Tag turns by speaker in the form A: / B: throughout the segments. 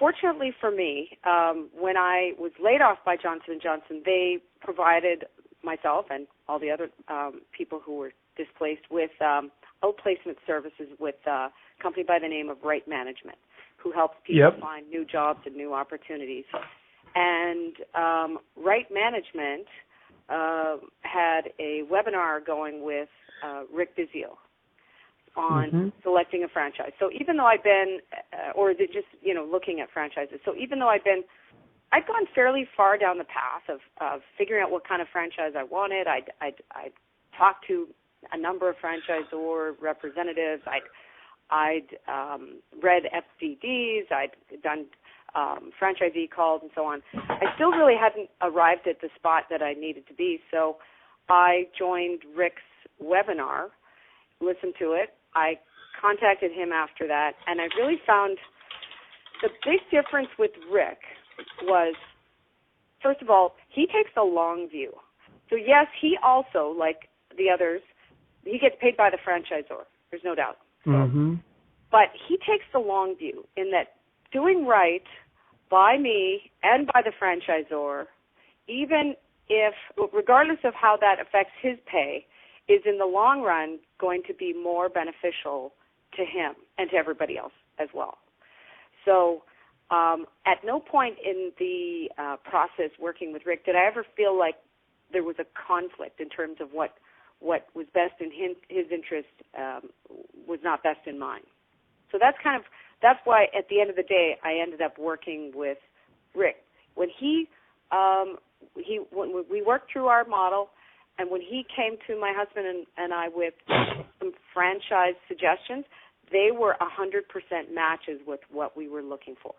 A: fortunately for me, when I was laid off by Johnson & Johnson, they provided myself and all the other people who were displaced with outplacement services with a company by the name of Right Management, who helps people find new jobs and new opportunities. And Right Management had a webinar going with Rick Bisio on selecting a franchise. So even though I'd been, looking at franchises, so even though I'd gone fairly far down the path of figuring out what kind of franchise I wanted. I'd talked to a number of franchisor representatives. I'd read FDDs. I'd done franchisee calls and so on. I still really hadn't arrived at the spot that I needed to be, so I joined Rick's webinar, listened to it. I contacted him after that, and I really found the big difference with Rick was, first of all, he takes a long view. So, yes, he also, like the others, he gets paid by the franchisor. There's no doubt. But he takes the long view in that doing right by me and by the franchisor, even if, regardless of how that affects his pay, is in the long run going to be more beneficial to him and to everybody else as well. So at no point in the process working with Rick did I ever feel like there was a conflict in terms of what was best in his interest was not best in mine. So that's why at the end of the day I ended up working with Rick. When when we worked through our model, and when he came to my husband and I with some franchise suggestions, they were 100% matches with what we were looking for.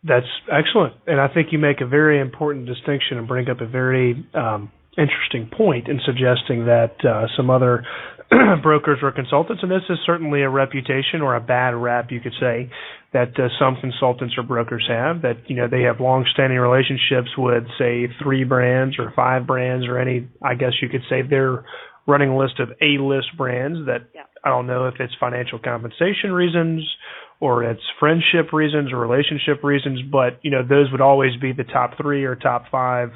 B: That's excellent. And I think you make a very important distinction and bring up a very interesting point in suggesting that some other brokers or consultants, and this is certainly a reputation or a bad rap, you could say, that some consultants or brokers have, that, they have long-standing relationships with, say, 3 brands or 5 brands or any, I guess you could say they're running a list of A-list brands that I don't know if it's financial compensation reasons or it's friendship reasons or relationship reasons, but, those would always be the top 3 or top 5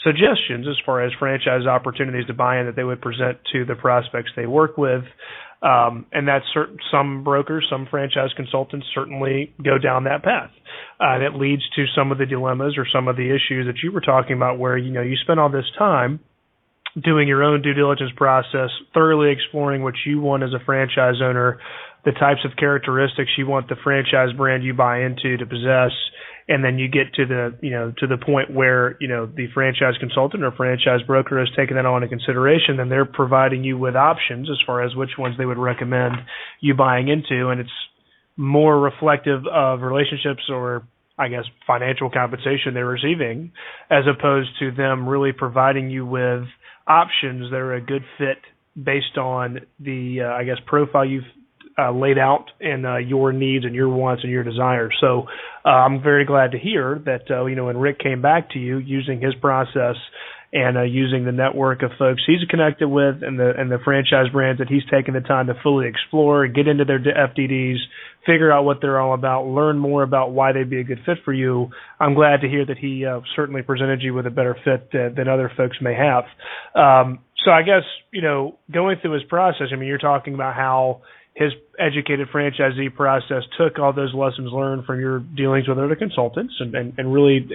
B: suggestions as far as franchise opportunities to buy in that they would present to the prospects they work with. And that's some brokers, some franchise consultants certainly go down that path. And it leads to some of the dilemmas or some of the issues that you were talking about where, you spend all this time doing your own due diligence process, thoroughly exploring what you want as a franchise owner, the types of characteristics you want the franchise brand you buy into to possess, and then you get to the point where, the franchise consultant or franchise broker has taken that on into consideration, and they're providing you with options as far as which ones they would recommend you buying into, and it's more reflective of relationships or, I guess, financial compensation they're receiving, as opposed to them really providing you with options that are a good fit based on the, profile you've laid out and your needs and your wants and your desires. So I'm very glad to hear that, when Rick came back to you using his process and using the network of folks he's connected with and the franchise brands that he's taken the time to fully explore, get into their FDDs, figure out what they're all about, learn more about why they'd be a good fit for you. I'm glad to hear that he certainly presented you with a better fit than other folks may have. So I guess, going through his process, you're talking about how his Educated Franchisee process took all those lessons learned from your dealings with other consultants and really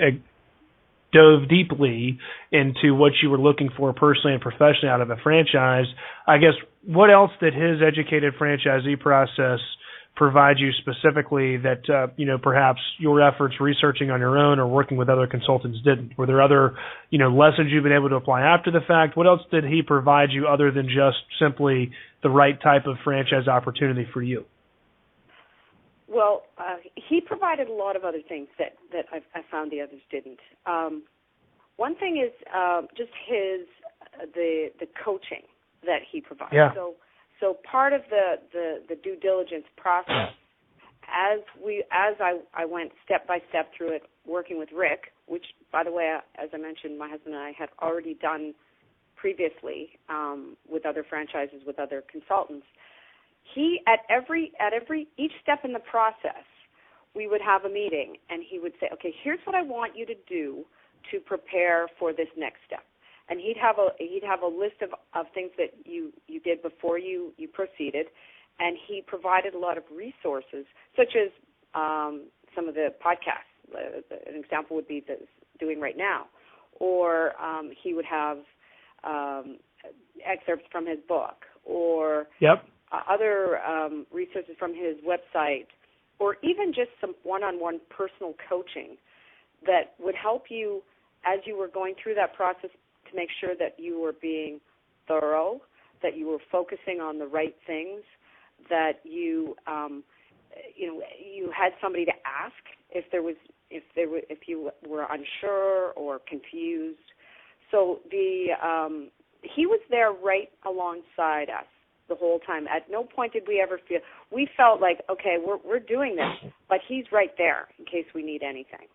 B: dove deeply into what you were looking for personally and professionally out of a franchise. I guess, what else did his Educated Franchisee process provide you specifically that, perhaps your efforts researching on your own or working with other consultants didn't? Were there other, lessons you've been able to apply after the fact? What else did he provide you other than just simply the right type of franchise opportunity for you?
A: Well, he provided a lot of other things that I found the others didn't. One thing is just the coaching that he provides.
B: Yeah.
A: So part of the due diligence process, as I went step by step through it, working with Rick, which, by the way, as I mentioned, my husband and I had already done previously with other franchises, with other consultants, each step in the process, we would have a meeting, and he would say, okay, here's what I want you to do to prepare for this next step. And he'd have a list of things that you did before you proceeded, and he provided a lot of resources, such as some of the podcasts. An example would be doing right now, or he would have excerpts from his book, or other resources from his website, or even just some one-on-one personal coaching that would help you as you were going through that process to make sure that you were being thorough, that you were focusing on the right things, that you had somebody to ask if you were unsure or confused. So he was there right alongside us the whole time. At no point did we ever feel, we felt like, okay, we're doing this, but he's right there in case we need anything.